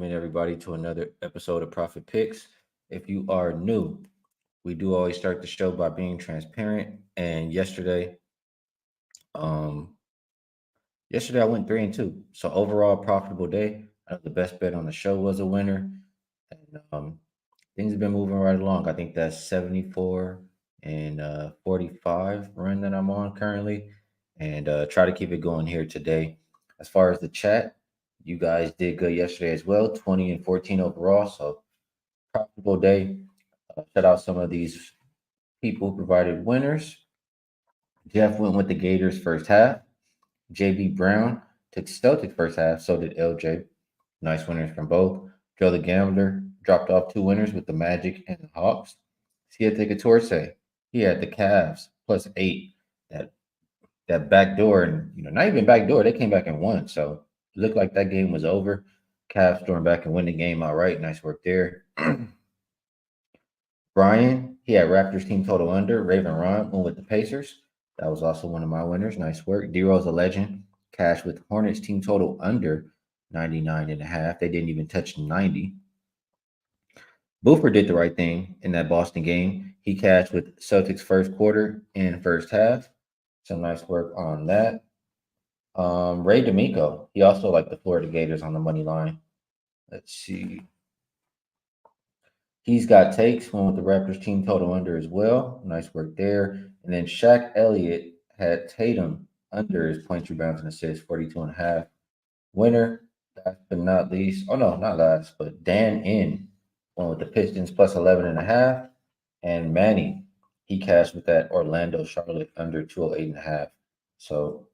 Welcome in everybody to another episode of Profit Picks. If you are new, we do always start the show by being transparent. And um, yesterday I went 3-2. So overall profitable day. The best bet on the show was a winner. And things have been moving right along. I think that's 74 and 45 run that I'm on currently. And try to keep it going here today. As far as the chat, you guys did good yesterday as well, 20 and 14 overall. So profitable day. Shout out some of these people who provided winners. Jeff went with the Gators first half. JB Brown took Celtics first half. So did LJ. Nice winners from both. Joe the Gambler dropped off two winners with the Magic and the Hawks. Siete Torse, he had the Cavs +8. That that back door, and not even back door, they came back and won. So it looked like that game was over. Cavs stormed back and win the game outright. Nice work there. Brian, he had Raptors team total under. Raven Ron went with the Pacers. That was also one of my winners. Nice work. D-Rose a legend. Cash with Hornets team total under 99.5. They didn't even touch 90. Boofer did the right thing in that Boston game. He cashed with Celtics first quarter and first half. Some nice work on that. Ray D'Amico, he also liked the Florida Gators on the money line. Let's see. He's got takes, one with the Raptors team total under as well. Nice work there. And then Shaq Elliott had Tatum under his points, rebounds, and assists, 42.5. Winner, last but not least. Oh, no, not last, but Dan In, one with the Pistons +11.5. And Manny, he cashed with that Orlando Charlotte under 208.5. So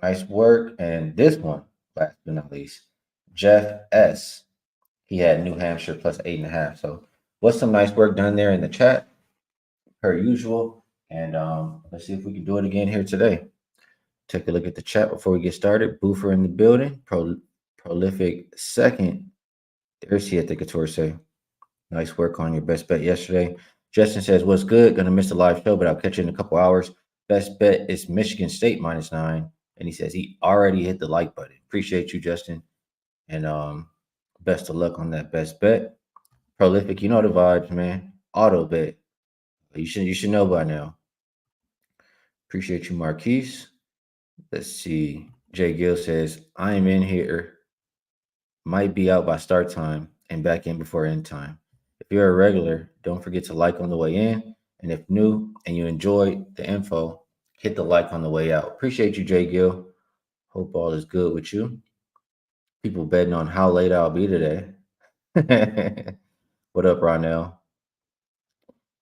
nice work. And this one, last but not least, Jeff S. He had New Hampshire +8.5. So what's some nice work done there in the chat, per usual. And let's see if we can do it again here today. Take a look at the chat before we get started. Boofer in the building. Prolific second. There's Siete Couture. Nice work on your best bet yesterday. Justin says, what's good? Gonna miss the live show, but I'll catch you in a couple hours. Best bet is Michigan State -9. And he says he already hit the like button. Appreciate you, Justin. And best of luck on that best bet. Prolific, you know the vibes, man. Auto bet. You should know by now. Appreciate you, Marquise. Let's see. Jay Gill says, I am in here. Might be out by start time and back in before end time. If you're a regular, don't forget to like on the way in. And if new and you enjoy the info, hit the like on the way out. Appreciate you, Jay Gill. Hope all is good with you. People betting on how late I'll be today. What up, Ronell?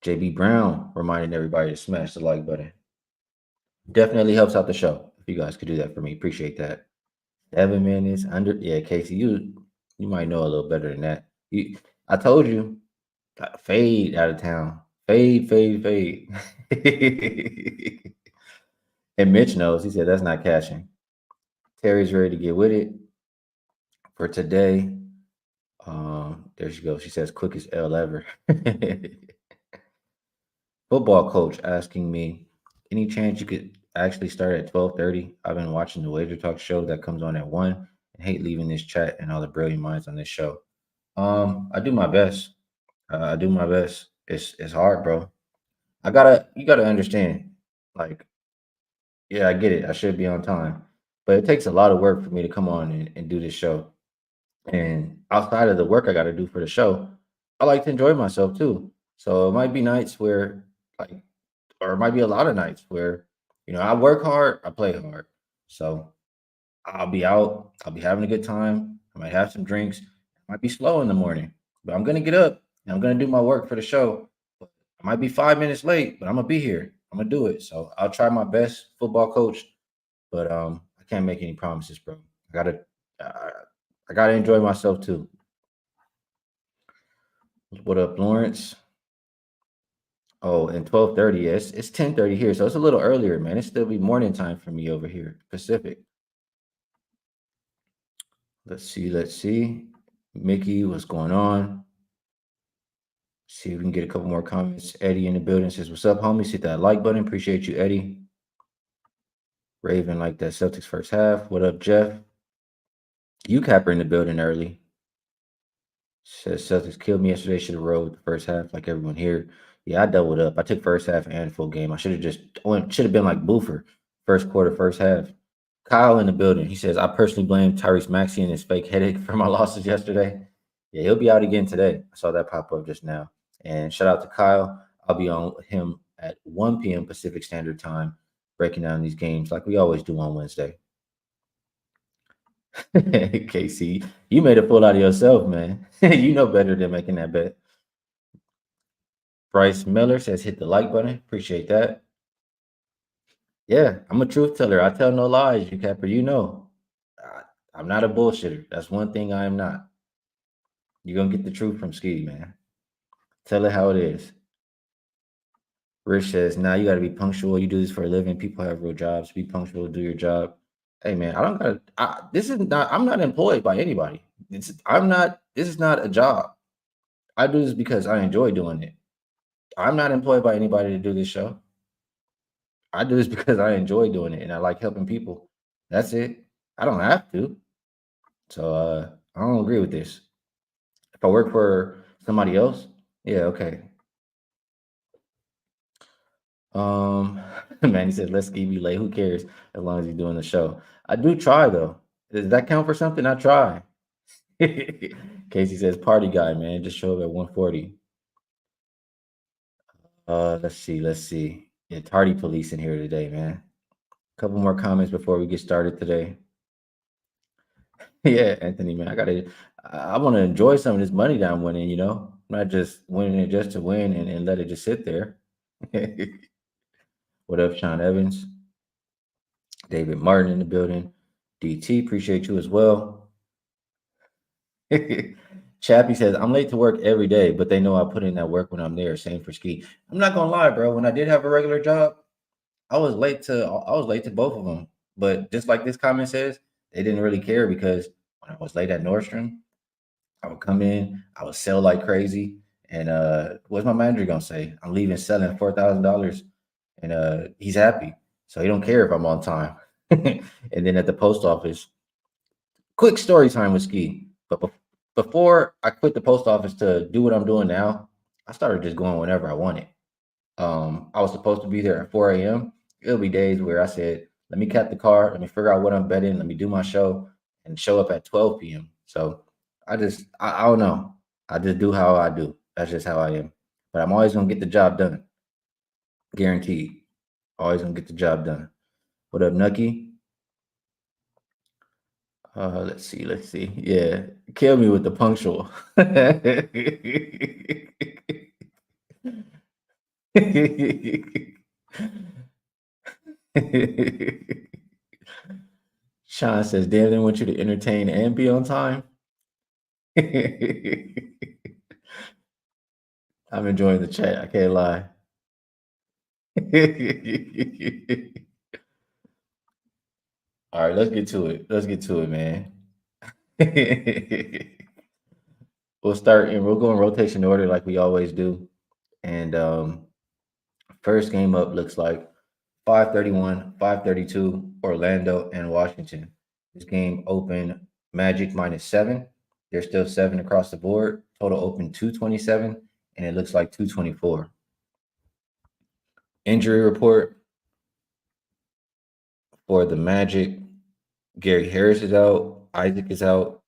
JB Brown reminding everybody to smash the like button. Definitely helps out the show. If you guys could do that for me, appreciate that. 7 minutes under. Yeah, Casey, you might know a little better than that. I told you, fade out of town. Fade. And Mitch knows. He said that's not cashing. Terry's ready to get with it for today. There she goes. She says quickest L ever. Football coach asking me, any chance you could actually start at 12:30? I've been watching the Wagertalk show that comes on at 1 and hate leaving this chat and all the brilliant minds on this show. I do my best. I do my best. It's hard, bro. You gotta understand. Like, yeah, I get it. I should be on time. But it takes a lot of work for me to come on and do this show. And outside of the work I gotta do for the show, I like to enjoy myself too. So it might be nights where like or it might be a lot of nights where, I work hard, I play hard. So I'll be out, I'll be having a good time. I might have some drinks, I might be slow in the morning, but I'm gonna get up and I'm gonna do my work for the show. I might be 5 minutes late, but I'm gonna be here. I'm gonna do it. So I'll try my best, football coach, but I can't make any promises, bro. I gotta enjoy myself too. What up, Lawrence? Oh, and 12:30. Yeah, it's 10:30 here, so it's a little earlier, man. It's still be morning time for me over here, Pacific. Let's see. Mickey, what's going on? See if we can get a couple more comments. Eddie in the building says, what's up, homie? Hit that like button. Appreciate you, Eddie. Raven like that Celtics first half. What up, Jeff? UCapper in the building early. Says Celtics killed me yesterday. Should have rode the first half like everyone here. Yeah, I doubled up. I took first half and full game. I should have just went. Should have been like Boofer, first quarter, first half. Kyle in the building. He says I personally blame Tyrese Maxey and his fake headache for my losses yesterday. Yeah, he'll be out again today. I saw that pop up just now. And shout out to Kyle. I'll be on with him at 1 p.m. Pacific Standard Time, breaking down these games like we always do on Wednesday. Casey, you made a fool out of yourself, man. You know better than making that bet. Bryce Miller says hit the like button. Appreciate that. Yeah, I'm a truth teller. I tell no lies, you capper. You know, I'm not a bullshitter. That's one thing I am not. You're gonna get the truth from Skee, man. Tell it how it is. Rich says, "Now you got to be punctual. You do this for a living. People have real jobs. Be punctual. Do your job." Hey, man, I don't got. This is not. I'm not employed by anybody. I'm not. This is not a job. I do this because I enjoy doing it. I'm not employed by anybody to do this show. I do this because I enjoy doing it and I like helping people. That's it. I don't have to. So I don't agree with this. If I work for somebody else, yeah, okay. Um, man, he said, "Let's give you late. Who cares? As long as you're doing the show." I do try though. Does that count for something? I try. Casey says, "Party guy, man. Just show up at 1:40." Let's see. Let's see. Yeah, tardy police in here today, man. Couple more comments before we get started today. Yeah, Anthony, man, I want to enjoy some of this money that I'm winning, not just winning it just to win and let it just sit there. What up, Sean Evans? David Martin in the building. DT, appreciate you as well. Chappie says, I'm late to work every day, but they know I put in that work when I'm there. Same for Skee. I'm not gonna lie, bro. When I did have a regular job, I was late to both of them. But just like this comment says, they didn't really care because when I was late at Nordstrom, I would come in, I would sell like crazy. And what's my manager gonna say? I'm leaving selling $4,000 and he's happy. So he don't care if I'm on time. And then at the post office, quick story time with Skee. But before I quit the post office to do what I'm doing now, I started just going whenever I wanted. I was supposed to be there at 4 a.m. It'll be days where I said, let me cap the car, let me figure out what I'm betting, let me do my show, and show up at 12 p.m. So I don't know. I just do how I do. That's just how I am. But I'm always gonna get the job done. Guaranteed. Always gonna get the job done. What up, Nucky? Let's see. Let's see. Yeah, kill me with the punctual. Sean says, "Damn, they want you to entertain and be on time." I'm enjoying the chat. I can't lie. All right, let's get to it. Let's get to it, man. We'll start and we'll go in rotation order like we always do. And first game up looks like 531, 532, Orlando and Washington. This game opened Magic -7. There's still 7 across the board. Total open 227, and it looks like 224. Injury report for the Magic. Gary Harris is out. Isaac is out.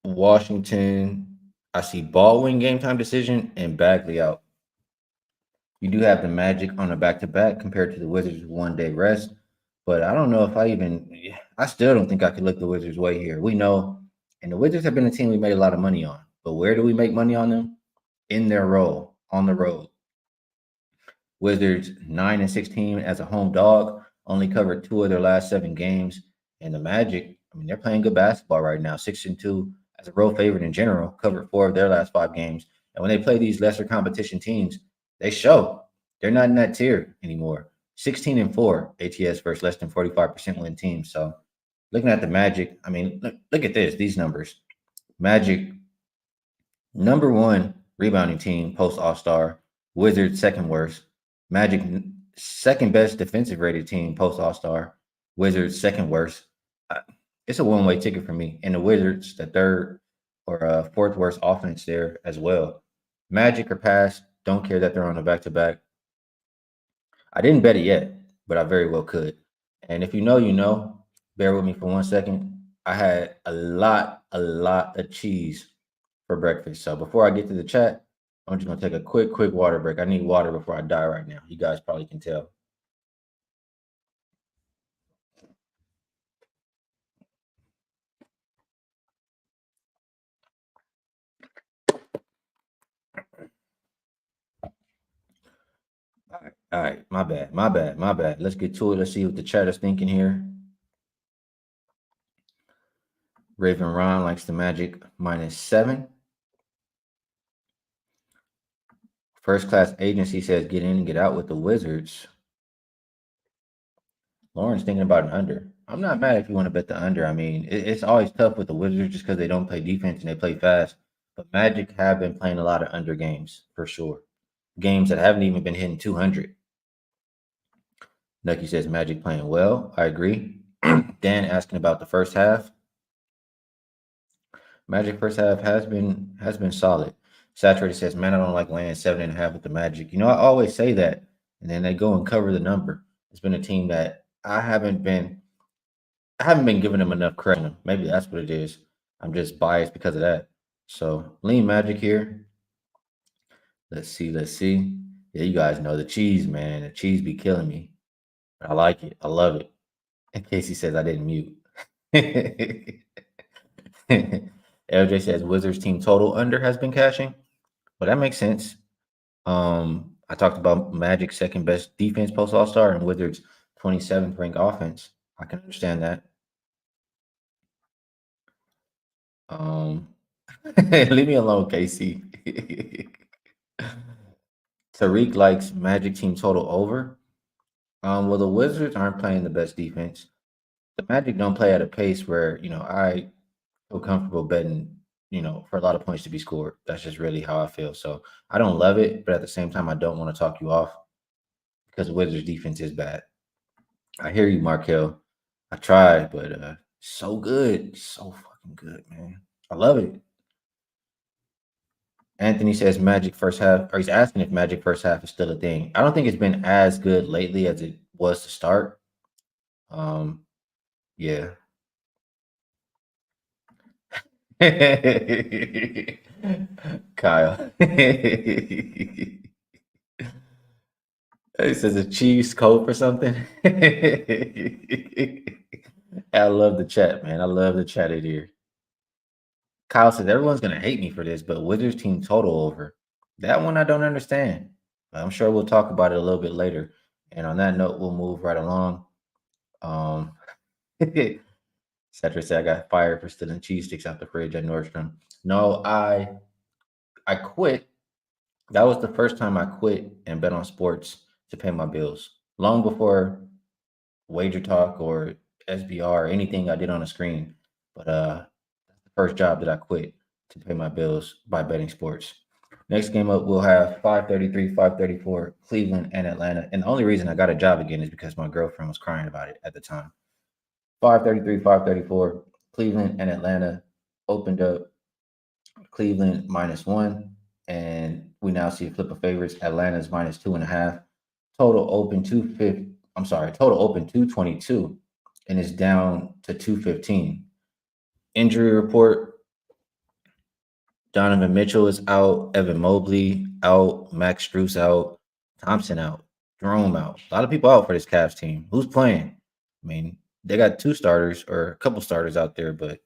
Washington, I see Baldwin game time decision and Bagley out. You do have the Magic on a back-to-back compared to the Wizards' 1-day rest, but I don't know if I still don't think I could look the Wizards' way here. We know, and the Wizards have been a team we made a lot of money on, but where do we make money on them? In their role, on the road. Wizards 9-16 as a home dog, only covered 2 of their last 7 games, and the Magic, I mean, they're playing good basketball right now, 6-2 as a road favorite in general, covered 4 of their last 5 games. And when they play these lesser competition teams, they show they're not in that tier anymore. 16-4 ATS versus less than 45% win teams. So looking at the Magic, I mean, look at these numbers. Magic, number 1 rebounding team post All-Star. Wizards, second worst. Magic, second best defensive rated team post All-Star. Wizards, second worst. it's a one-way ticket for me. And the Wizards, the third or fourth worst offense there as well. Magic or pass, don't care that they're on a back-to-back. I didn't bet it yet, but I very well could. And if you know, you know. Bear with me for 1 second. I had a lot of cheese for breakfast. So before I get to the chat, I'm just gonna take a quick water break. I need water before I die right now. You guys probably can tell. All right. My bad. Let's get to it. Let's see what the chat is thinking here. Raven Ron likes the Magic -7. First Class Agency says get in and get out with the Wizards. Lauren's thinking about an under. I'm not mad if you want to bet the under. I mean, it's always tough with the Wizards just because they don't play defense and they play fast. But Magic have been playing a lot of under games for sure. Games that haven't even been hitting 200. Nucky says Magic playing well. I agree. Dan asking about the first half. Magic first half has been solid. Saturated says, man, I don't like laying 7.5 with the Magic. You know, I always say that, and then they go and cover the number. It's been a team that I haven't been giving them enough credit. Maybe that's what it is. I'm just biased because of that. So lean Magic here. Let's see. Yeah, you guys know the cheese, man. The cheese be killing me. I like it. I love it. In case he says I didn't mute. LJ says Wizards team total under has been cashing. Well, that makes sense. I talked about Magic second best defense post All Star and Wizards 27th ranked offense. I can understand that. Leave me alone, Casey. Tariq likes Magic team total over. Well, the Wizards aren't playing the best defense. The Magic don't play at a pace where I feel comfortable betting for a lot of points to be scored. That's just really how I feel. So I don't love it, but at the same time, I don't want to talk you off because the Wizards defense is bad. I hear you, Markel. I tried, but so good, so fucking good, man. I love it. Anthony says Magic first half, or he's asking if Magic first half is still a thing. I don't think it's been as good lately as it was to start. Yeah. Kyle. He says a cheese coat or something. I love the chat, man. I love the chat in here. Kyle says everyone's gonna hate me for this, but Wizards team total over. That one I don't understand. I'm sure we'll talk about it a little bit later. And on that note, we'll move right along. Cedric said I got fired for stealing cheese sticks out the fridge at Nordstrom. No, I quit. That was the first time I quit and bet on sports to pay my bills. Long before Wagertalk or SBR or anything I did on the screen. But that's the first job that I quit to pay my bills by betting sports. Next game up, we'll have 5:33, 5:34, Cleveland and Atlanta. And the only reason I got a job again is because my girlfriend was crying about it at the time. 5:33, 5:34, Cleveland and Atlanta opened up Cleveland -1. And we now see a flip of favorites. Atlanta's -2.5. Total open 250. I'm sorry, total open 222 and it's down to 215. Injury report. Donovan Mitchell is out, Evan Mobley out, Max Strus out, Thompson out, Jerome out. A lot of people out for this Cavs team. Who's playing? I mean, they got two starters or a couple starters out there, but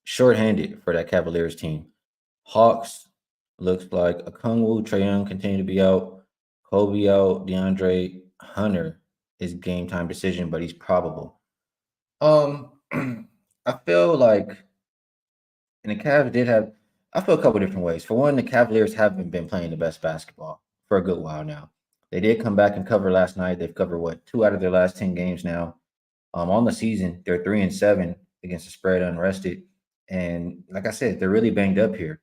shorthanded for that Cavaliers team. Hawks looks like Okongwu, Trae Young continue to be out. Kobe out. DeAndre Hunter is game time decision, but he's probable. I feel like, and the Cavs did have. I feel a couple different ways. For one, the Cavaliers haven't been playing the best basketball for a good while now. They did come back and cover last night. They've covered 2 out of their last 10 games now. On the season, they're 3-7 against the spread unrested, and like I said, they're really banged up here.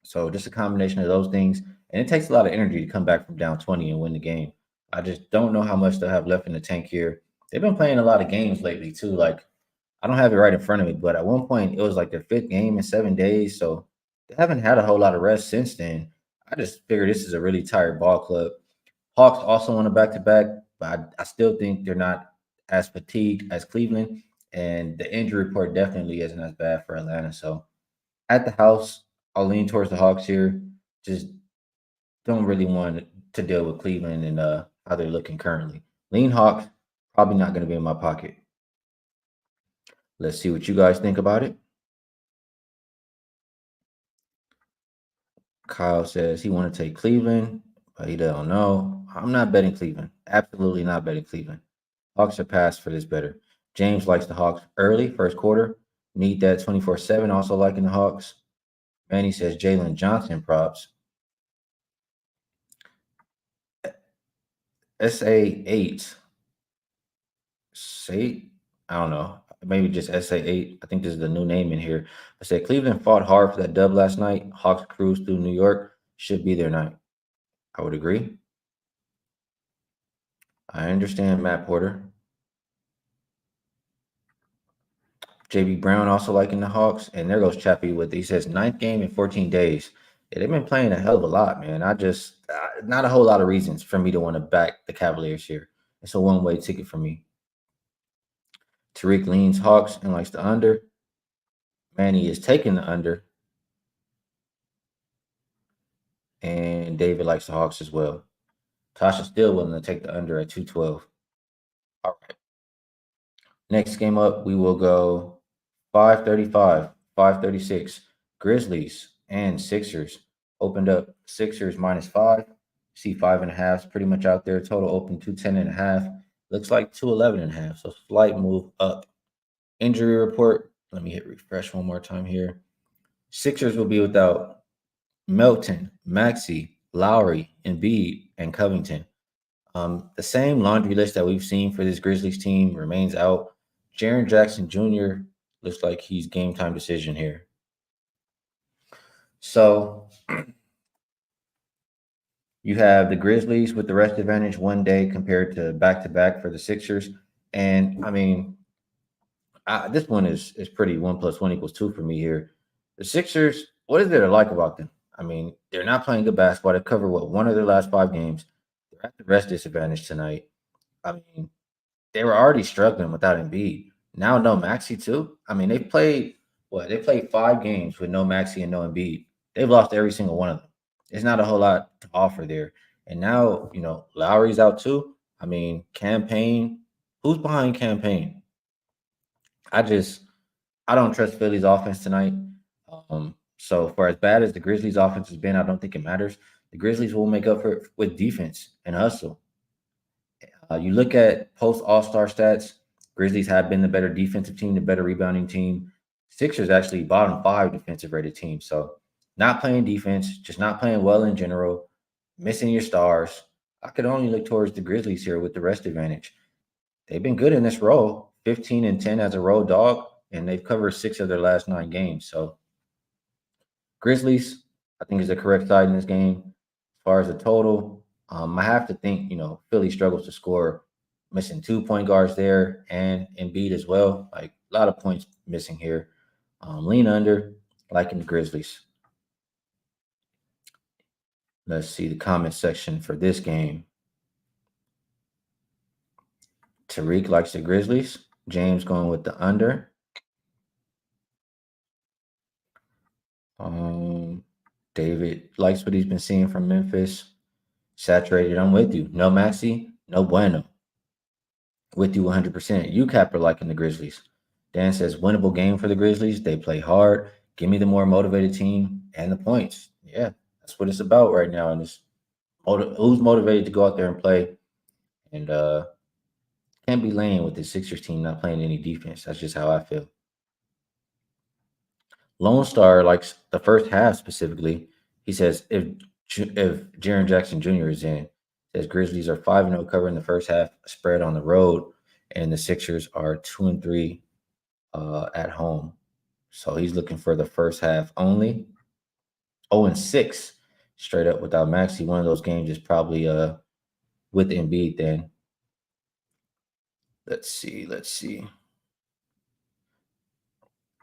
So just a combination of those things, and it takes a lot of energy to come back from down 20 and win the game. I just don't know how much they'll have left in the tank here. They've been playing a lot of games lately too. Like I don't have it right in front of me, but at one point it was like their fifth game in 7 days. So they haven't had a whole lot of rest since then. I just figure this is a really tired ball club. Hawks also on a back to back, but I still think they're not as fatigued as Cleveland. And the injury report definitely isn't as bad for Atlanta. So at the house, I'll lean towards the Hawks here. Just don't really want to deal with Cleveland and how they're looking currently. Lean Hawks, probably not going to be in my pocket. Let's see what you guys think about it. Kyle says he want to take Cleveland, but he don't know. I'm not betting Cleveland. Absolutely not betting Cleveland. Hawks are passed for this better. James likes the Hawks early, first quarter. Need that 24/7. Also liking the Hawks. Manny says Jalen Johnson props. SA8. Say, I don't know. Maybe just SA8. I think this is the new name in here. I said Cleveland fought hard for that dub last night. Hawks cruised through New York. Should be their night. I would agree. I understand, Matt Porter. JB Brown also liking the Hawks. And there goes Chappie with, he says, ninth game in 14 days. Yeah, they've been playing a hell of a lot, man. Not a whole lot of reasons for me to want to back the Cavaliers here. It's a one-way ticket for me. Tariq leans Hawks and likes the under. Manny is taking the under. And David likes the Hawks as well. Tasha's still willing to take the under at 212. All right. Next game up, we will go 535, 536. Grizzlies and Sixers opened up. Sixers -5. See 5.5 pretty much out there. Total open 210.5. Looks like 211.5. So slight move up. Injury report. Let me hit refresh one more time here. Sixers will be without Melton, Maxey, Lowry, Embiid, and Covington. The same laundry list that we've seen for this Grizzlies team remains out. Jaren Jackson Jr. looks like he's game time decision here. So you have the Grizzlies with the rest advantage one day compared to back for the Sixers. And I mean, this one is pretty 1+1 = 2 for me here. The Sixers, what is there to like about them? I mean, they're not playing good basketball. They covered one of their last 5 games. They're at the rest disadvantage tonight. I mean, they were already struggling without Embiid. Now no Maxey too. I mean, they played what? They played 5 games with no Maxey and no Embiid. They've lost every single one of them. There's not a whole lot to offer there. And now, Lowry's out too. I mean, Campaign. Who's behind Campaign? I don't trust Philly's offense tonight. So for as bad as the Grizzlies' offense has been, I don't think it matters. The Grizzlies will make up for it with defense and hustle. You look at post All-Star stats, Grizzlies have been the better defensive team, the better rebounding team. Sixers actually bottom 5 defensive rated team. So not playing defense, just not playing well in general, missing your stars. I could only look towards the Grizzlies here with the rest advantage. They've been good in this role, 15-10 as a road dog, and they've covered 6 of their last 9 games. So Grizzlies, I think, is the correct side in this game. As far as the total, I have to think, Philly struggles to score, missing 2 point guards there and Embiid as well. Like a lot of points missing here. Lean under, liking the Grizzlies. Let's see the comment section for this game. Tariq likes the Grizzlies. James going with the under. David likes what he's been seeing from Memphis. Saturated, I'm with you. No Maxey, no bueno. With you 100%. UCAP are liking the Grizzlies. Dan says, winnable game for the Grizzlies. They play hard. Give me the more motivated team and the points. Yeah, that's what it's about right now. And it's who's motivated to go out there and play. And can't be laying with the Sixers team not playing any defense. That's just how I feel. Lone Star likes the first half specifically. He says if Jaren Jackson Jr. is in, says Grizzlies are 5-0 covering the first half spread on the road, and the Sixers are 2-3 at home. So he's looking for the first half only. 0-6 straight up without Maxey. One of those games is probably with Embiid then. Let's see.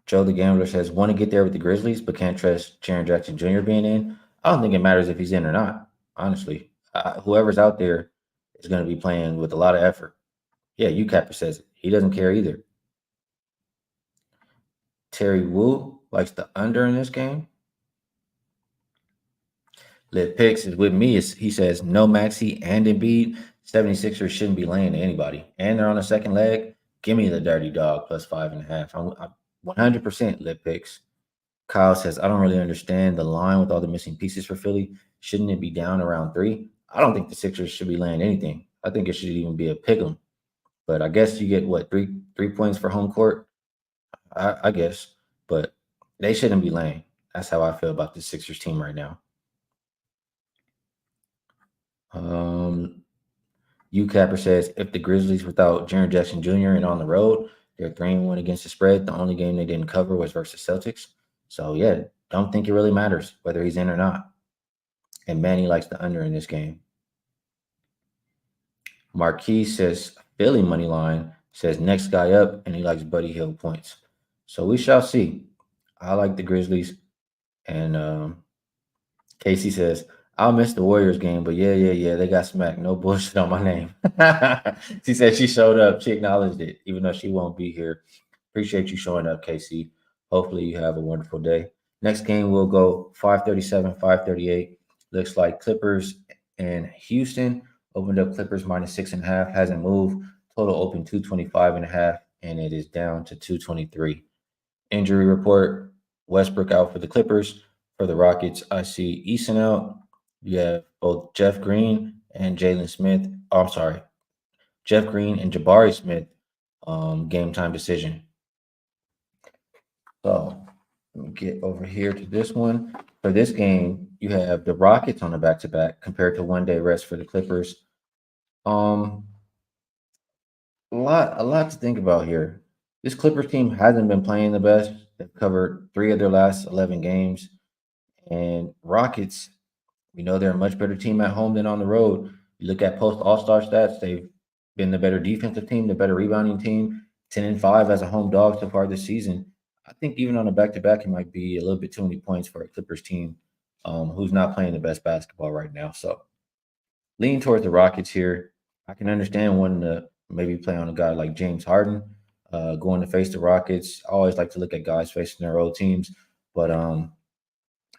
Joe the Gambler says, want to get there with the Grizzlies, but can't trust Jaren Jackson Jr. being in. I don't think it matters if he's in or not, honestly. Whoever's out there is going to be playing with a lot of effort. Yeah, UCapper says it. He doesn't care either. Terry Wu likes the under in this game. Lit Picks is with me. He says, no Maxi and Embiid. 76ers shouldn't be laying to anybody. And they're on the second leg. Give me the dirty dog plus 5.5. I'm 100% Lit Picks. Kyle says, I don't really understand the line with all the missing pieces for Philly. Shouldn't it be down around 3? I don't think the Sixers should be laying anything. I think it should even be a pick 'em. But I guess you get what, three points for home court? I guess. But they shouldn't be laying. That's how I feel about the Sixers team right now. UCapper says, if the Grizzlies without Jaren Jackson Jr. and on the road, they're 3-1 against the spread. The only game they didn't cover was versus Celtics. So, yeah, don't think it really matters whether he's in or not. And Manny likes the under in this game. Marquis says, Philly money line, says next guy up, and he likes Buddy Hield points. So we shall see. I like the Grizzlies. And Casey says, I'll miss the Warriors game, but yeah, they got smacked. No bullshit on my name. She said she showed up. She acknowledged it, even though she won't be here. Appreciate you showing up, Casey. Hopefully you have a wonderful day. Next game will go 5:37, 5:38. Looks like Clippers and Houston. Opened up Clippers minus 6.5. Hasn't moved. Total open 225.5, and it is down to 223. Injury report: Westbrook out for the Clippers. For the Rockets, I see Easton out. You have both Jeff Green and Jalen Smith. Oh, I'm sorry, Jeff Green and Jabari Smith. Game time decision. So let me get over here to this one. For this game, you have the Rockets on the back-to-back compared to 1 day rest for the Clippers. Um, a lot to think about here. This Clippers team hasn't been playing the best. They've covered 3 of their last 11 games. And Rockets, we know they're a much better team at home than on the road. You look at post All-Star stats, they've been the better defensive team, the better rebounding team, 10-5 as a home dog so far this season. I think even on a back-to-back, it might be a little bit too many points for a Clippers team who's not playing the best basketball right now. So lean towards the Rockets here. I can understand wanting to maybe play on a guy like James Harden, going to face the Rockets. I always like to look at guys facing their old teams, but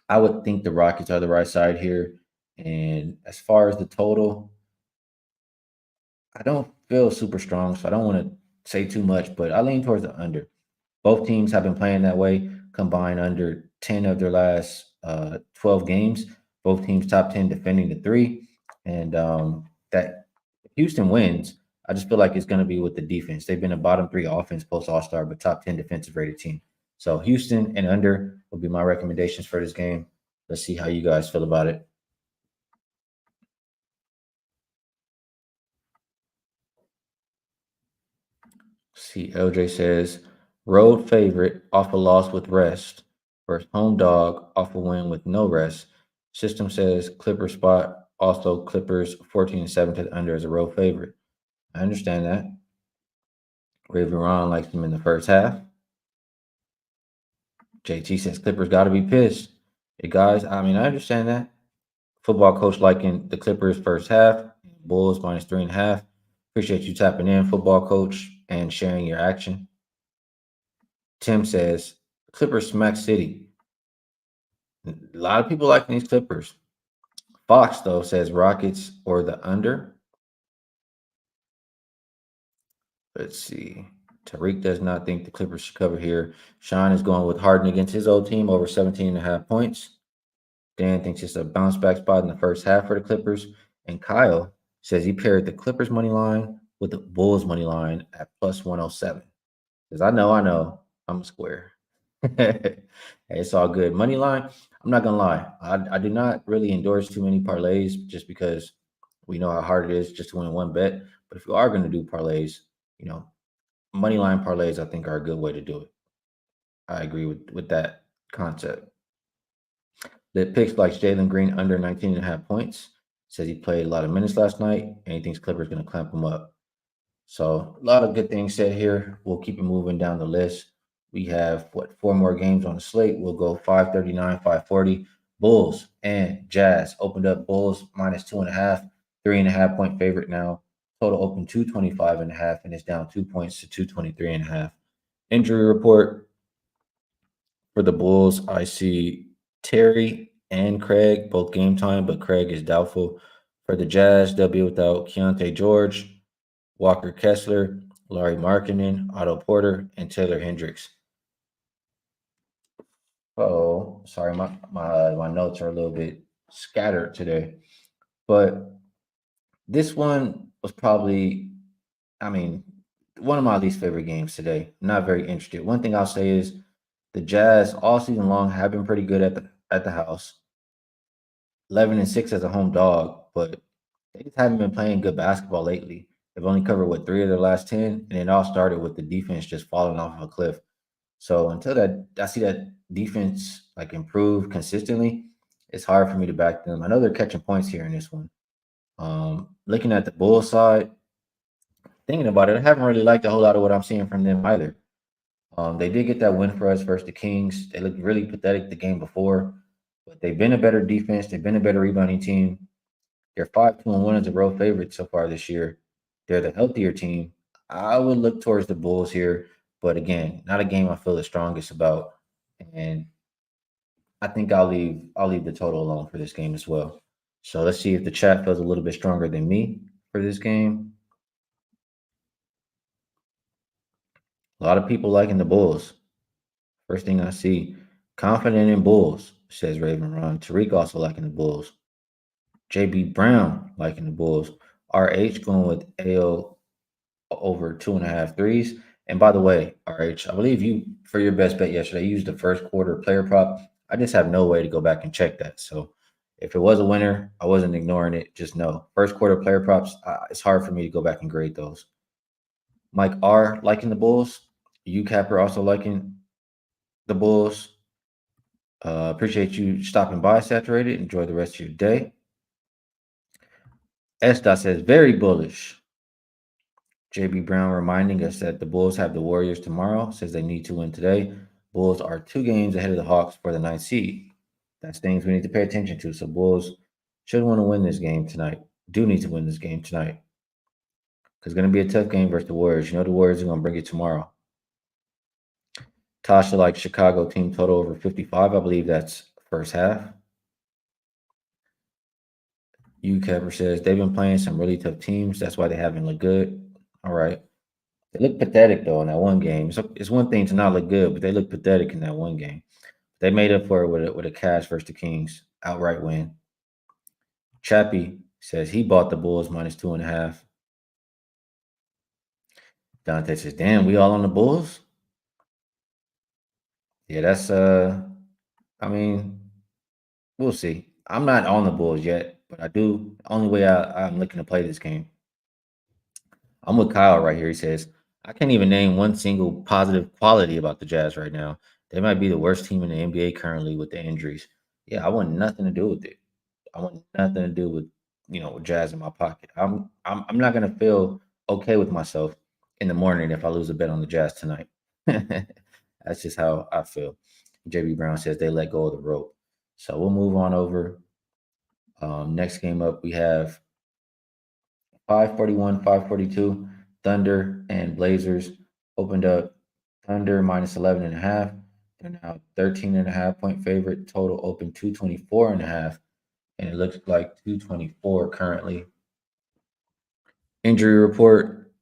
I would think the Rockets are the right side here. And as far as the total, I don't feel super strong, so I don't want to say too much, but I lean towards the under. Both teams have been playing that way, combined under 10 of their last 12 games. Both teams top 10 defending the 3. And that Houston wins, I just feel like it's going to be with the defense. They've been a bottom 3 offense post All-Star, but top 10 defensive rated team. So Houston and under will be my recommendations for this game. Let's see how you guys feel about it. See, LJ says, road favorite off a loss with rest versus home dog off a win with no rest. System says Clippers spot, also Clippers 14-7 to the under as a road favorite. I understand that. Raven Ron likes them in the first half. JT says Clippers got to be pissed. Hey guys, I mean, I understand that. Football coach liking the Clippers first half, Bulls minus 3.5. Appreciate you tapping in, football coach, and sharing your action. Tim says Clippers smack City. A lot of people liking these Clippers. Fox, though, says Rockets or the under. Let's see. Tariq does not think the Clippers should cover here. Sean is going with Harden against his old team over 17.5 points. Dan thinks it's a bounce back spot in the first half for the Clippers. And Kyle says he paired the Clippers money line with the Bulls money line at plus 107. Says, I know, I'm a square. Hey, it's all good. Money line, I'm not going to lie. I do not really endorse too many parlays just because we know how hard it is just to win one bet. But if you are going to do parlays, money line parlays, I think, are a good way to do it. I agree with that concept. The picks like Jalen Green under 19.5 points. Says he played a lot of minutes last night, and he thinks Clippers going to clamp him up. So a lot of good things said here. We'll keep it moving down the list. We have what, 4 more games on the slate. We'll go 539, 540. Bulls and Jazz opened up. Bulls minus 2.5, 3.5 point favorite now. Total open 225.5, and it's down 2 points to 223.5. Injury report for the Bulls. I see Terry and Craig, both game time, but Craig is doubtful. For the Jazz, they'll be without Keontae George, Walker Kessler, Laurie Markkinen, Otto Porter, and Taylor Hendricks. Oh, sorry, my notes are a little bit scattered today, but this one was probably, I mean, one of my least favorite games today. Not very interested. One thing I'll say is the Jazz all season long have been pretty good at the house. 11-6 as a home dog, but they just haven't been playing good basketball lately. They've only covered what, 3 of their last 10, and it all started with the defense just falling off of a cliff. So until that, I see that defense like improve consistently, it's hard for me to back them. I know they're catching points here in this one. Looking at the Bulls side, thinking about it, I haven't really liked a whole lot of what I'm seeing from them either. They did get that win for us versus the Kings. They looked really pathetic the game before, but they've been a better defense. They've been a better rebounding team. They're 5-2-1 as a road favorite so far this year. They're the healthier team. I would look towards the Bulls here, but again, not a game I feel the strongest about. And I think I'll leave the total alone for this game as well. So let's see if the chat feels a little bit stronger than me for this game. A lot of people liking the Bulls. First thing I see, confident in Bulls, says Raven Ron. Tariq also liking the Bulls. JB Brown liking the Bulls. RH going with AO over 2.5 threes. And by the way, RH, I believe you, for your best bet yesterday, you used the first quarter player prop. I just have no way to go back and check that. So if it was a winner, I wasn't ignoring it. Just know first quarter player props, it's hard for me to go back and grade those. Mike R liking the Bulls. U Capper also liking the Bulls. Appreciate you stopping by, Saturated. Enjoy the rest of your day. S. Dot says very bullish. JB Brown reminding us that the Bulls have the Warriors tomorrow. Says they need to win today. Bulls are 2 games ahead of the Hawks for the 9th seed. That's things we need to pay attention to. So Bulls should want to win this game tonight. Do need to win this game tonight. Because it's going to be a tough game versus the Warriors. You know the Warriors are going to bring it tomorrow. Tasha like Chicago team total over 55. I believe that's first half. UCapper says they've been playing some really tough teams. That's why they haven't looked good. All right. They look pathetic, though, in that one game. It's one thing to not look good, but they look pathetic in that one game. They made up for it with a cash versus the Kings. Outright win. Chappie says he bought the Bulls minus 2.5. Dante says, damn, we all on the Bulls? Yeah, that's I mean, we'll see. I'm not on the Bulls yet, but I do. Only way I'm looking to play this game. I'm with Kyle right here. He says, I can't even name one single positive quality about the Jazz right now. They might be the worst team in the NBA currently with the injuries. Yeah, I want nothing to do with it. I want nothing to do with Jazz in my pocket. I'm not gonna feel okay with myself in the morning if I lose a bet on the Jazz tonight. That's just how I feel. JB Brown says they let go of the rope. So we'll move on over. Next game up, we have 541, 542. Thunder and Blazers opened up. Thunder minus 11.5. They're now 13.5 point favorite. Total open 224.5. And it looks like 224 currently. Injury report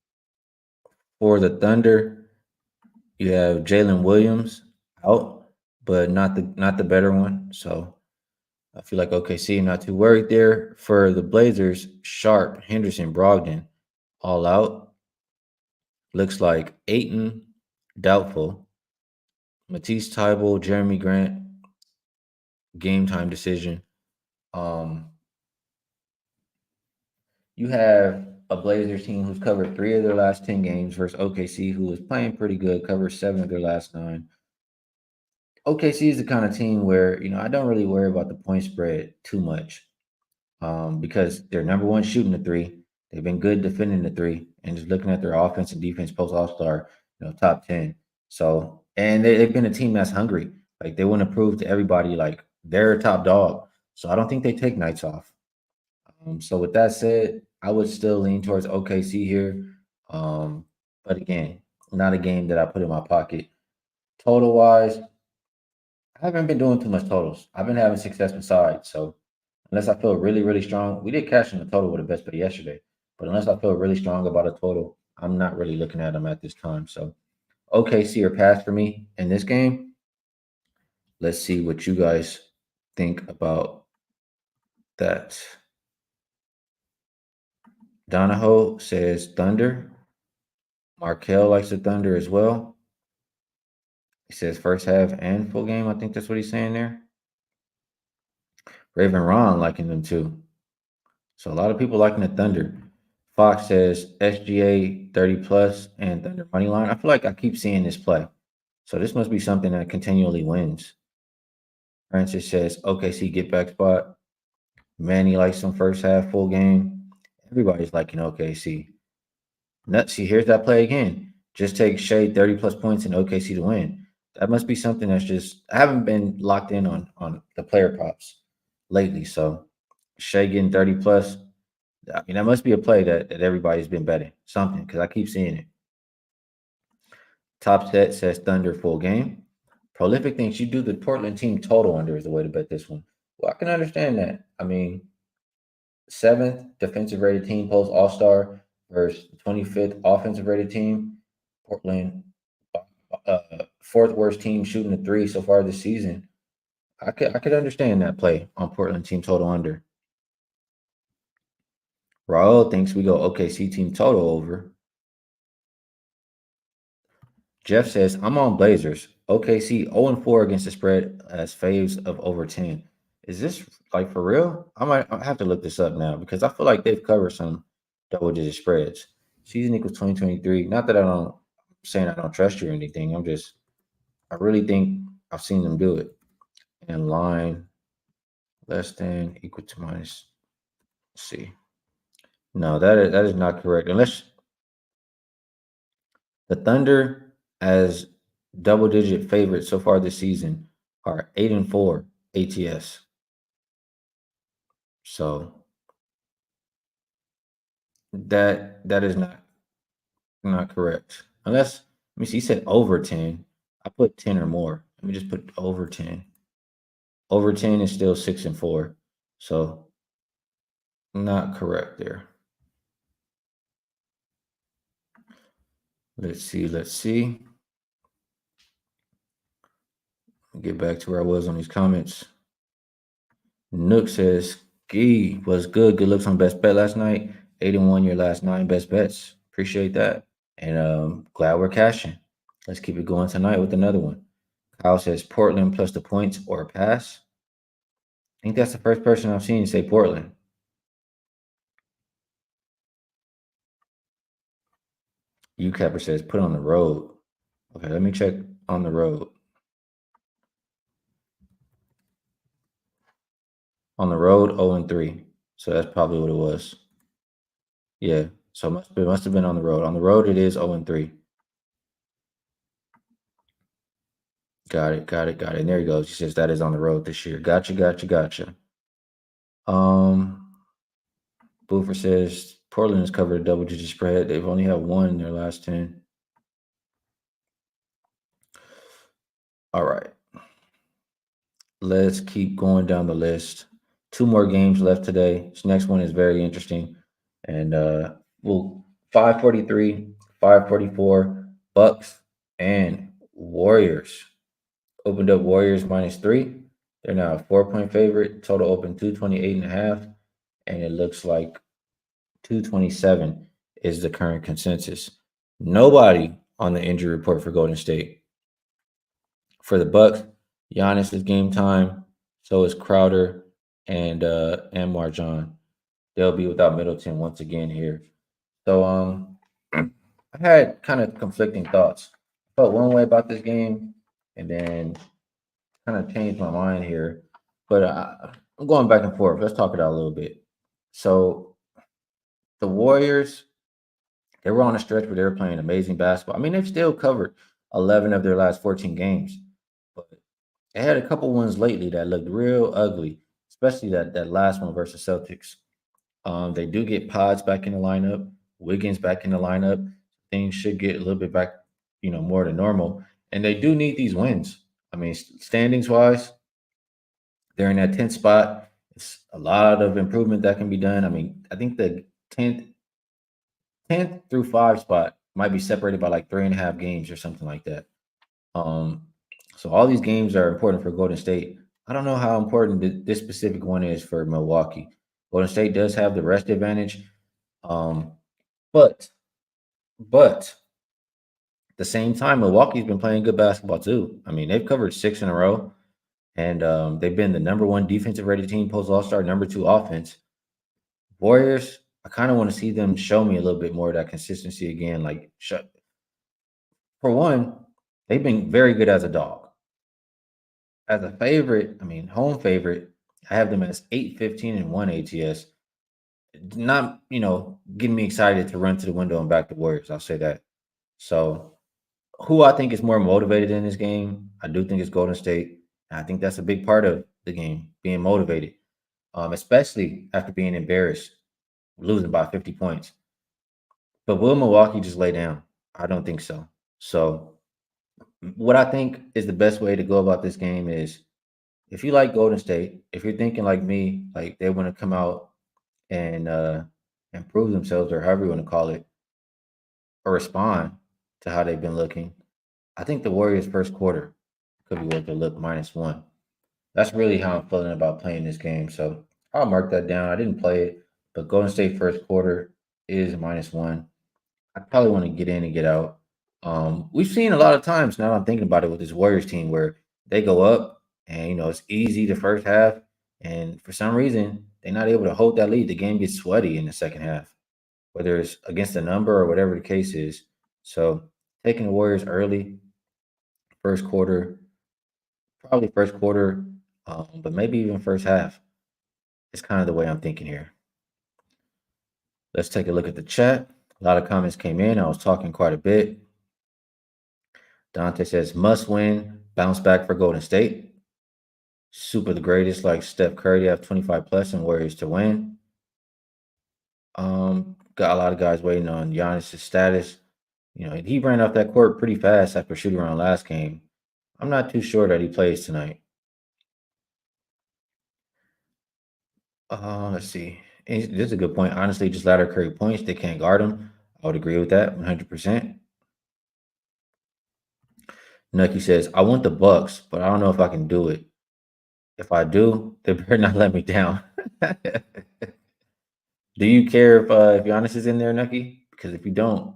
for the Thunder. You have Jalen Williams out, but not the better one. So I feel like OKC, not too worried there. For the Blazers, Sharp, Henderson, Brogdon, all out. Looks like Ayton, doubtful. Matisse Thybulle, Jeremy Grant, game time decision. You have a Blazers team who's covered 3 of their last 10 games versus OKC, who is playing pretty good, covers 7 of their last 9. OKC is the kind of team where, I don't really worry about the point spread too much because they're number one shooting the 3. They've been good defending the 3, and just looking at their offense and defense post All-Star, top 10. So and they've been a team that's hungry. Like they want to prove to everybody like they're a top dog. So I don't think they take nights off. So with that said, I would still lean towards OKC here. But again, not a game that I put in my pocket. Total wise, I haven't been doing too much totals. I've been having success with sides. So unless I feel really, really strong, we did cash in the total with a best bet yesterday. But unless I feel really strong about a total, I'm not really looking at them at this time. So OKC or pass for me in this game. Let's see what you guys think about that. Donahoe says Thunder. Markel likes the Thunder as well. He says first half and full game. I think that's what he's saying there. Raven Ron liking them too. So a lot of people liking the Thunder. Fox says SGA 30 plus and Thunder money line. I feel like I keep seeing this play. So this must be something that continually wins. Francis says OKC get back spot. Manny likes them first half full game. Everybody's liking OKC. See, here's that play again. Just take Shea 30 plus points in OKC to win. That must be something that's just I haven't been locked in on the player props lately. So Shea getting 30 plus. I mean, that must be a play that everybody's been betting. Something, because I keep seeing it. Top set says Thunder full game. Prolific thinks you do the Portland team total under is the way to bet this one. Well, I can understand that. I mean, seventh defensive rated team post All Star versus 25th offensive rated team. Portland, fourth worst team shooting the three so far this season. I could understand that play on Portland team total under. Raul thinks we go OKC team total over. Jeff says I'm on Blazers. OKC 0-4 against the spread as faves of over 10. Is this like for real? I have to look this up now because I feel like they've covered some double digit spreads. Season equals 2023. Not that I'm saying I don't trust you or anything. I really think I've seen them do it. And line less than equal to minus. Let's see. No, that is not correct. Unless the Thunder as double digit favorites so far this season are 8-4 ATS. So that is not correct. Unless let me see, he said over 10. I put 10 or more. Let me just put over 10. Over 10 is still 6-4. So not correct there. Let's see. Get back to where I was on these comments. Nook says, Skee was good. Good looks on best bet last night. 8-1 your last 9 best bets. Appreciate that. And glad we're cashing. Let's keep it going tonight with another one. Kyle says Portland plus the points or a pass. I think that's the first person I've seen say Portland. UCapper says put on the road. Okay, let me check on the road. On the road, 0-3. So that's probably what it was. Yeah. So it must have been on the road. On the road, it is 0-3. Got it. And there he goes. He says that is on the road this year. Gotcha. Boofer says Portland has covered a double-digit spread. They've only had one in their last 10. All right. Let's keep going down the list. 2 more games left today. This next one is very interesting. And we'll 543, 544, Bucks and Warriors. Opened up Warriors -3. They're now a 4-point favorite. Total open 228.5. And it looks like 227 is the current consensus. Nobody on the injury report for Golden State. For the Bucks, Giannis is game time. So is Crowder and Marjan. They'll be without Middleton once again here. So I had kind of conflicting thoughts. I felt one way about this game, and then kind of changed my mind here. But I'm going back and forth. Let's talk it out a little bit. So the Warriors, they were on a stretch where they were playing amazing basketball. I mean, they've still covered 11 of their last 14 games. But they had a couple ones lately that looked real ugly, especially that last one versus Celtics. They do get Pods back in the lineup, Wiggins back in the lineup. Things should get a little bit back, more to normal. And they do need these wins. I mean, standings wise, they're in that 10th spot. It's a lot of improvement that can be done. I mean, I think the 10th through 5 spot might be separated by like 3.5 games or something like that. Um, so all these games are important for Golden State. I don't know how important this specific one is for Milwaukee. Golden State does have the rest advantage, um, but at the same time, Milwaukee's been playing good basketball too. I mean, they've covered 6 in a row, and they've been the number one defensive rated team post All Star, number two offense. Warriors, I kind of want to see them show me a little bit more of that consistency again. Like, for one, they've been very good as a dog. As a favorite, I mean, home favorite, I have them as 8-15-1 ATS. Not, getting me excited to run to the window and back the Warriors. I'll say that. So, who I think is more motivated in this game, I do think it's Golden State. And I think that's a big part of the game, being motivated, especially after being embarrassed, losing by 50 points. But will Milwaukee just lay down? I don't think so. So, what I think is the best way to go about this game is if you like Golden State, if you're thinking like me, like they want to come out and improve themselves or however you want to call it, or respond to how they've been looking, I think the Warriors first quarter could be worth a look -1. That's really how I'm feeling about playing this game. So I'll mark that down. I didn't play it, but Golden State first quarter is -1. I probably want to get in and get out. We've seen a lot of times now that I'm thinking about it with this Warriors team where they go up and it's easy the first half, and for some reason they're not able to hold that lead. The game gets sweaty in the second half, whether it's against a number or whatever the case is. So taking the Warriors early, first quarter, probably first quarter, but maybe even first half. It's kind of the way I'm thinking here. Let's take a look at the chat. A lot of comments came in. I was talking quite a bit. Dante says, must win, bounce back for Golden State. Super the greatest, like Steph Curry, have 25 plus and Warriors to win. Got a lot of guys waiting on Giannis' status. He ran off that court pretty fast after shooting around last game. I'm not too sure that he plays tonight. Let's see. This is a good point. Honestly, just ladder Curry points. They can't guard him. I would agree with that 100%. Nucky says, I want the Bucks, but I don't know if I can do it. If I do, they better not let me down. Do you care if Giannis is in there, Nucky? Because if you don't,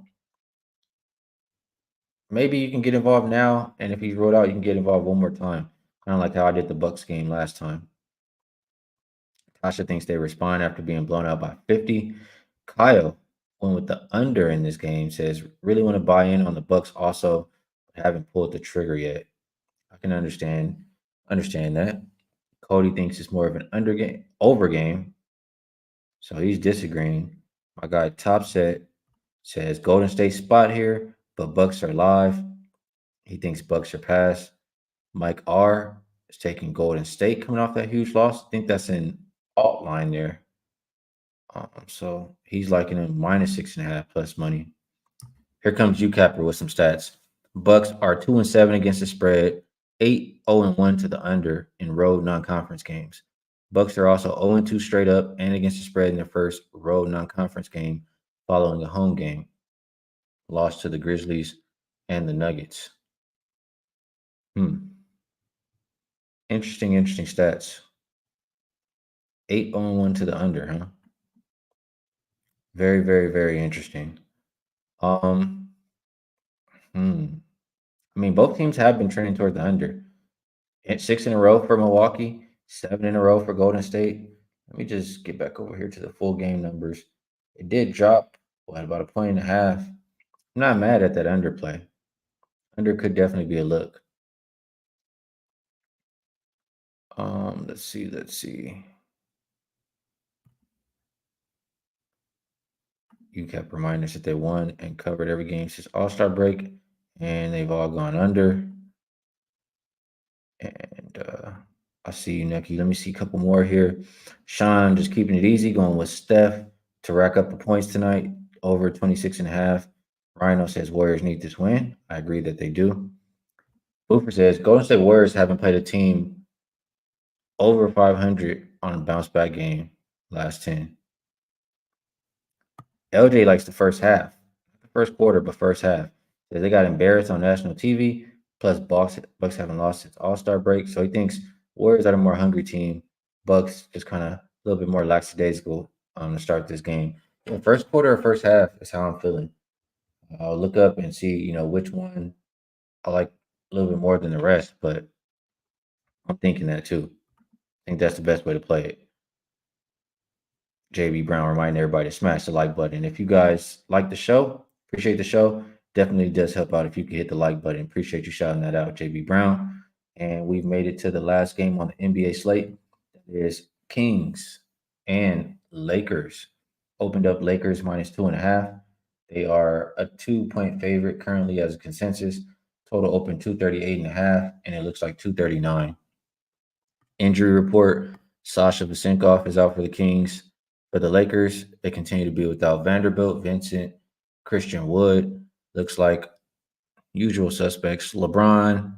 maybe you can get involved now, and if he's rolled out, you can get involved one more time. Kind of like how I did the Bucks game last time. Tasha thinks they respond after being blown out by 50. Kyle went with the under in this game. Says really want to buy in on the Bucks. Also, haven't pulled the trigger yet. I can understand that. Cody thinks it's more of an over game, so he's disagreeing. My guy Top Set says Golden State spot here, but Bucks are live. He thinks Bucks are pass. Mike R is taking Golden State coming off that huge loss. I think that's an alt line there. So he's liking him -6.5 plus money. Here comes you Capper with some stats. Bucks are 2-7 against the spread, 8-0-1 to the under in road non-conference games. Bucks are also 0-2 straight up and against the spread in their first road non-conference game following a home game. Lost to the Grizzlies and the Nuggets. Interesting stats. 8-1 to the under, huh? Very, very, very interesting. I mean, both teams have been trending toward the under. 6 in a row for Milwaukee, 7 in a row for Golden State. Let me just get back over here to the full game numbers. It did drop, about a point and a half. I'm not mad at that underplay. Under could definitely be a look. Let's see. You kept reminding us that they won and covered every game since All-Star break and they've all gone under. And I see you, Nikki. Let me see a couple more here. Sean just keeping it easy, going with Steph to rack up the points tonight, over 26 and a half. Rhino says Warriors need this win. I agree that they do. Boofer says Golden State Warriors haven't played a team over 500 on a bounce back game last 10. LJ likes the first half, the first quarter, but first half. Says they got embarrassed on national TV. Plus, Bucks haven't lost since All Star break, so he thinks Warriors are a more hungry team. Bucks just kind of a little bit more lackadaisical to start this game. The first quarter or first half is how I'm feeling. I'll look up and see, which one I like a little bit more than the rest, but I'm thinking that too. I think that's the best way to play it. JB Brown reminding everybody to smash the like button. If you guys like the show, appreciate the show, definitely does help out if you could hit the like button. Appreciate you shouting that out, JB Brown. And we've made it to the last game on the NBA slate. That is Kings and Lakers. Opened up Lakers -2.5. They are a 2-point favorite currently as a consensus. Total open 238.5, and it looks like 239. Injury report: Sasha Vesenkov is out for the Kings. For the Lakers, they continue to be without Vanderbilt, Vincent, Christian Wood. Looks like usual suspects. LeBron,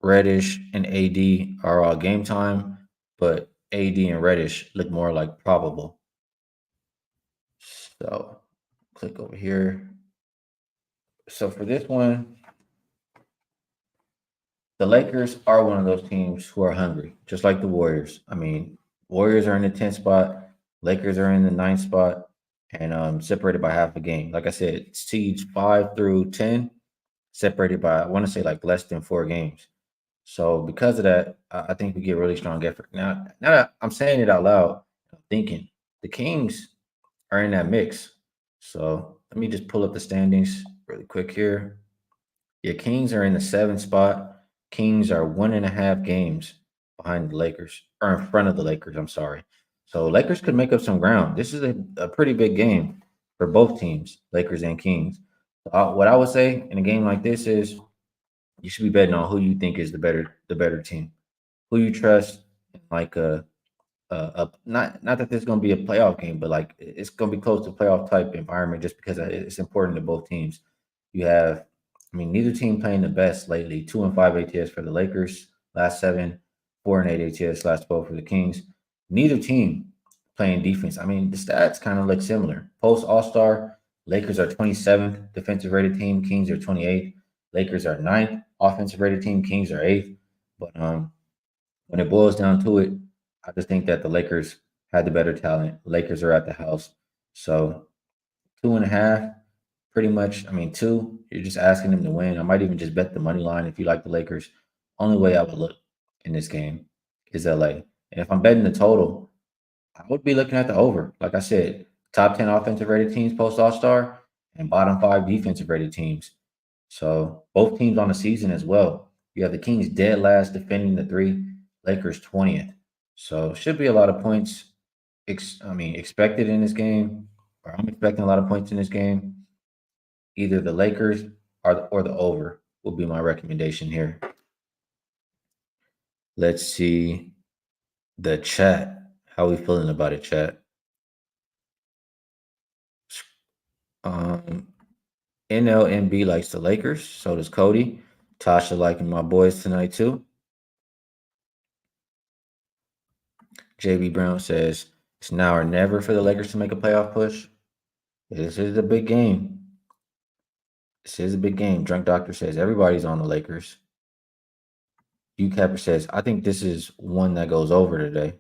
Reddish, and AD are all game time, but AD and Reddish look more like probable. So click over here. So for this one, the Lakers are one of those teams who are hungry, just like the Warriors. I mean, Warriors are in the 10th spot, Lakers are in the 9th spot, and separated by half a game. Like I said, seeds 5 through 10, separated by, I want to say, like less than 4 games. So because of that, I think we get really strong effort. Now that I'm saying it out loud, I'm thinking the Kings are in that mix. So let me just pull up the standings really quick here. Yeah, Kings are in the 7th spot. Kings are 1.5 games behind the Lakers, or in front of the Lakers. I'm sorry. So Lakers could make up some ground. This is a pretty big game for both teams, Lakers and Kings. What I would say in a game like this is you should be betting on who you think is the better team, who you trust. Like not that this is going to be a playoff game, but like it's going to be close to playoff type environment just because it's important to both teams. You have, I mean, neither team playing the best lately. 2-5 ATS for the Lakers last 7, 4-8 ATS last 12 for the Kings. Neither team playing defense. I mean, the stats kind of look similar. Post All Star, Lakers are 27th defensive rated team. Kings are 28th. Lakers are 9th offensive rated team. Kings are 8th. But when it boils down to it, I just think that the Lakers had the better talent. Lakers are at the house. So 2.5, pretty much. I mean, 2, you're just asking them to win. I might even just bet the money line if you like the Lakers. Only way I would look in this game is LA. And if I'm betting the total, I would be looking at the over. Like I said, top 10 offensive rated teams post All Star and bottom 5 defensive rated teams. So both teams on the season as well. You have the Kings dead last defending the 3, Lakers 20th. So should be a lot of points. Expected in this game, or I'm expecting a lot of points in this game. Either the Lakers or the over will be my recommendation here. Let's see the chat. How we feeling about it, chat? NLNB likes the Lakers. So does Cody. Tasha liking my boys tonight too. JB Brown says it's now or never for the Lakers to make a playoff push. This is a big game. This is a big game. Drunk Doctor says everybody's on the Lakers. UCapper says, I think this is one that goes over today.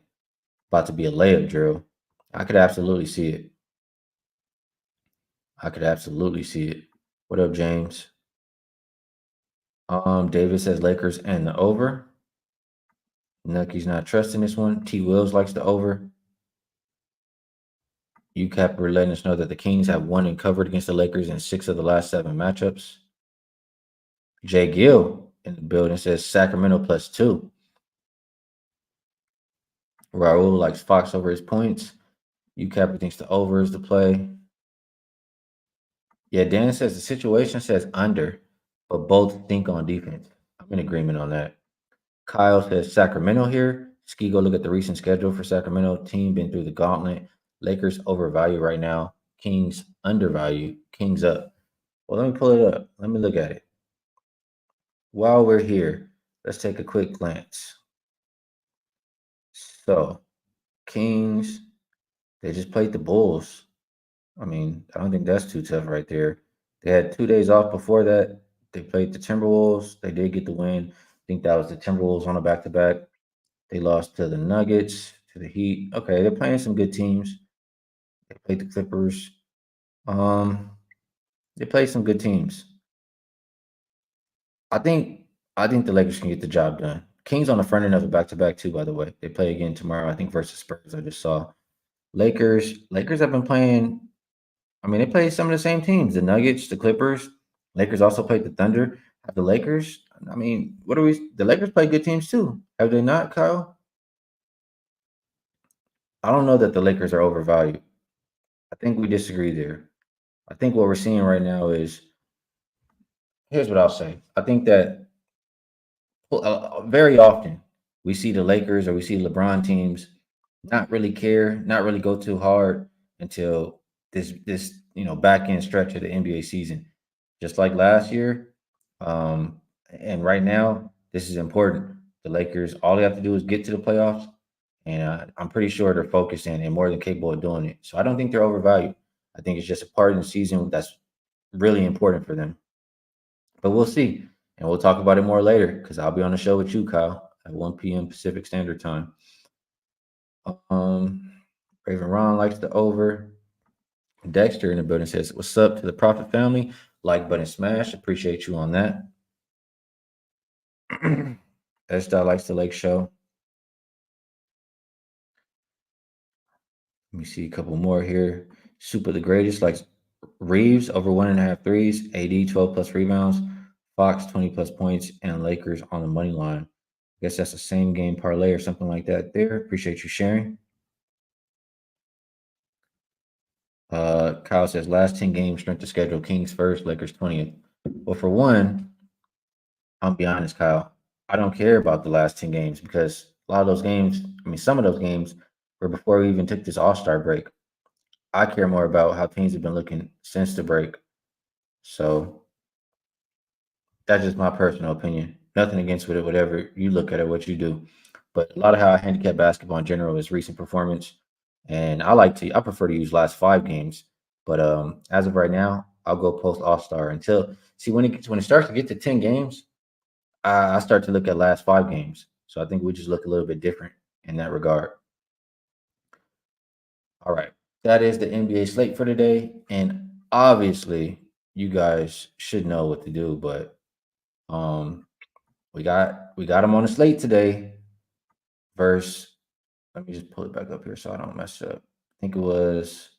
About to be a layup drill. I could absolutely see it. I could absolutely see it. What up, James? David says Lakers and the over. Nucky's not trusting this one. T. Wills likes the over. UCapper letting us know that the Kings have won and covered against the Lakers in 6 of the last 7 matchups. Jay Gill in the building says Sacramento +2. Raul likes Fox over his points. UCapper thinks the over is the play. Yeah, Dan says the situation says under. but both think on defense. I'm in agreement on that. Kyle says Sacramento here. Skee, go look at the recent schedule for Sacramento. Team been through the gauntlet. Lakers overvalue right now. Kings undervalue. Kings up. Well, let me pull it up. Let me look at it. While we're here, let's take a quick glance. So, Kings, they just played the Bulls. I mean, I don't think that's too tough right there. They had 2 days off before that. They played the Timberwolves. They did get the win. I think that was the Timberwolves on a back to back. They lost to the Nuggets, to the Heat. Okay, they're playing some good teams. They played the Clippers. Um, they played some good teams. I think I think the Lakers can get the job done. Kings on the front end of a back to back too, by the way. They play again tomorrow, I think, versus Spurs. I just saw. Lakers have been playing. I mean, they play some of the same teams. The Nuggets, the Clippers. Lakers also played the Thunder. Have the Lakers? I mean, what are we? The Lakers play good teams too. Have they not, Kyle? I don't know that the Lakers are overvalued. I think we disagree there. I think what we're seeing right now is here's what I'll say. I think that very often we see the Lakers or we see LeBron teams not really care, not really go too hard until this back end stretch of the NBA season, just like last year. Um, and right now, this is important. The Lakers, all they have to do is get to the playoffs, and I'm pretty sure they're focused and more than capable of doing it. So I don't think they're overvalued. I think it's just a part of the season that's really important for them. But we'll see. And we'll talk about it more later because I'll be on the show with you, Kyle, at 1 p.m. Pacific Standard Time. Um, Raven Ron likes the over. Dexter in the building says, "What's up to the Prophet family? Like button smash. Appreciate you on that." Estelle likes the Lake Show. Let me see a couple more here. Super the greatest likes Reeves over 1.5 threes, AD 12 plus rebounds, Fox 20 plus points, and Lakers on the money line. I guess that's the same game parlay or something like that there. Appreciate you sharing. Kyle says last 10 games, strength of schedule, Kings first, Lakers 20th. Well, for one, I'll be honest, Kyle. I don't care about the last 10 games because a lot of those games, I mean, some of those games were before we even took this All-Star break. I care more about how teams have been looking since the break. So that's just my personal opinion. Nothing against with it, whatever you look at it, what you do. But a lot of how I handicap basketball in general is recent performance. And I prefer to use last 5 games. But as of right now, I'll go post All-Star until see when it starts to get to 10 games, I start to look at last 5 games. So I think we just look a little bit different in that regard. All right. That is the NBA slate for today. And obviously, you guys should know what to do, but um we got them on the slate today. Verse, let me just pull it back up here so I don't mess up. I think it was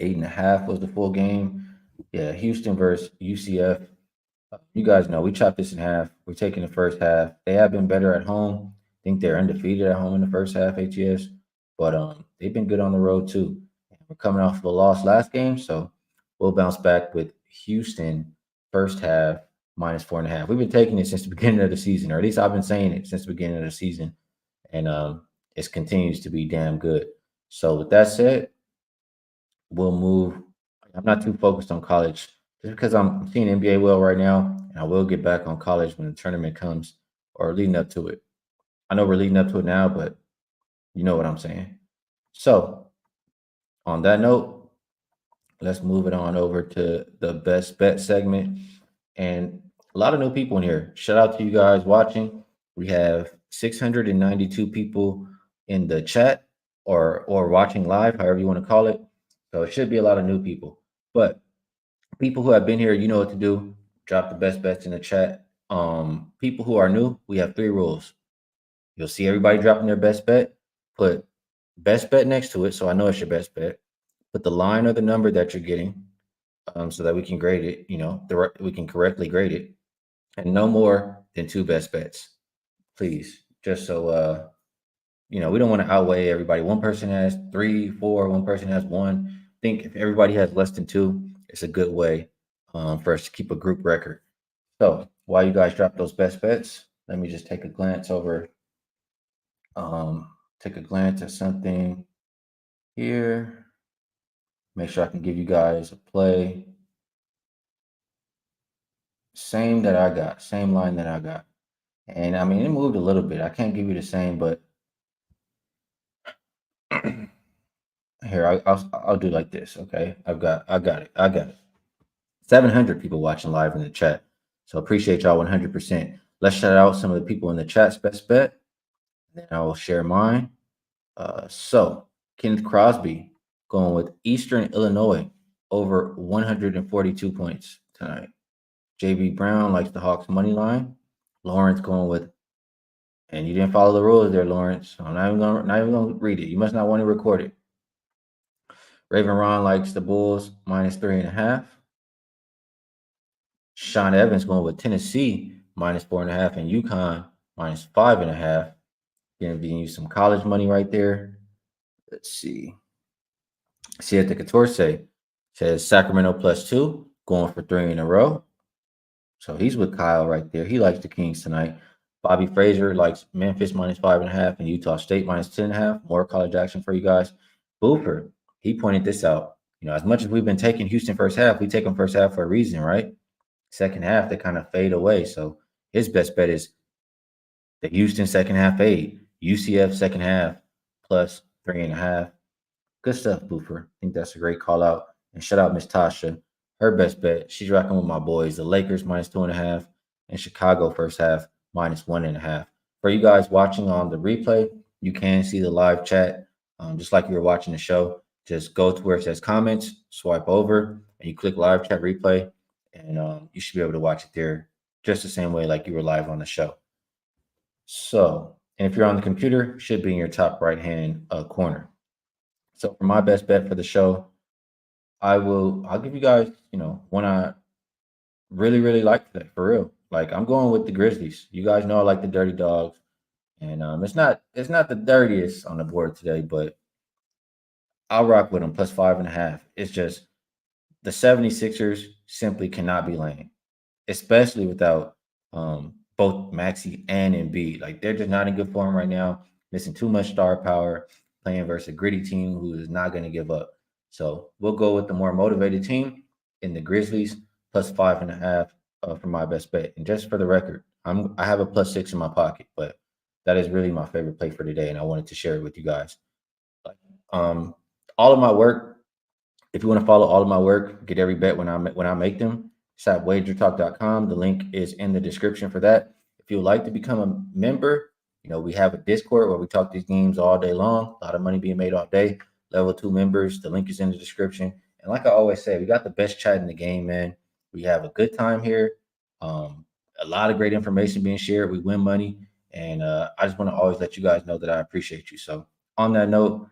8.5 was the full game. Yeah, Houston versus UCF. You guys know we chopped this in half. We're taking the first half. They have been better at home. I think they're undefeated at home in the first half, ATS. But they've been good on the road too. We're coming off of a loss last game, so we'll bounce back with Houston first half -4.5. We've been taking it since the beginning of the season, or at least I've been saying it since the beginning of the season, and it continues to be damn good. So with that said, we'll move. I'm not too focused on college just because I'm seeing NBA well right now, and I will get back on college when the tournament comes or leading up to it. I know we're leading up to it now, but you know what I'm saying. So on that note, let's move it on over to the best bet segment. And a lot of new people in here. Shout out to you guys watching. We have 692 people in the chat or watching live, however you want to call it. So it should be a lot of new people. But people who have been here, you know what to do. Drop the best bets in the chat. People who are new, we have 3 rules. You'll see everybody dropping their best bet. Put best bet next to it, so I know it's your best bet. Put the line or the number that you're getting, so that we can grade it. We can correctly grade it, and no more than 2 best bets, please. Just so we don't want to outweigh everybody. One person has 3, 4. One person has 1. I think if everybody has less than 2, it's a good way for us to keep a group record. So while you guys drop those best bets, let me just take a glance over. Take a glance at something here. Make sure I can give you guys a play. Same that I got, same line that I got. And I mean, it moved a little bit. I can't give you the same, but here I'll do like this. Okay, I got it. 700 people watching live in the chat, so appreciate y'all 100%. Let's shout out some of the people in the chat's best bet, and then I will share mine. So Kenneth Crosby going with Eastern Illinois over 142 points tonight. JB Brown likes the Hawks money line. Lawrence going with, and you didn't follow the rules there, Lawrence. So I'm not even gonna read it. You must not want to record it. Raven Ron likes the Bulls minus 3.5. Sean Evans going with Tennessee minus 4.5 and UConn minus 5.5. Giving you some college money right there. Let's see. Siete Catorce says Sacramento +2, going for 3 in a row. So he's with Kyle right there. He likes the Kings tonight. Bobby Frazier likes Memphis minus 5.5 and Utah State minus 10.5. More college action for you guys. Booper, he pointed this out. You know, as much as we've been taking Houston first half, we take them first half for a reason, right? Second half, they kind of fade away. So his best bet is the Houston second half fade. UCF second half plus 3.5. Good stuff, Boofer. I think that's a great call out. And shout out Miss Tasha. Her best bet, she's rocking with my boys. The Lakers minus 2.5 and Chicago first half minus 1.5. For you guys watching on the replay, you can see the live chat just like you were watching the show. Just go to where it says comments, swipe over, and you click live chat replay, and you should be able to watch it there just the same way like you were live on the show. So, and if you're on the computer, it should be in your top right-hand corner. So for my best bet for the show, I'll give you guys, one I really like today, for real. Like I'm going with the Grizzlies. You guys know I like the Dirty Dogs. And it's not the dirtiest on the board today, but I'll rock with them plus 5.5. It's just the 76ers simply cannot be lame, especially without both Maxey and Embiid. Like they're just not in good form right now, missing too much star power, playing versus a gritty team who is not going to give up. So we'll go with the more motivated team in the Grizzlies plus 5.5 for my best bet. And just for the record, I have a +6 in my pocket, but that is really my favorite play for today, and I wanted to share it with you guys. All of my work, if you want to follow all of my work, get every bet when I make them, it's at Wagertalk.com. The link is in the description for that. If you would like to become a member, we have a Discord where we talk these games all day long. A lot of money being made all day. Level 2 members, the link is in the description. And like I always say, we got the best chat in the game, man. We have a good time here. A lot of great information being shared. We win money. And I just want to always let you guys know that I appreciate you. So on that note,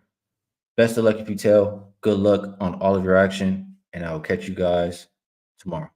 best of luck if you tell. Good luck on all of your action. And I will catch you guys tomorrow.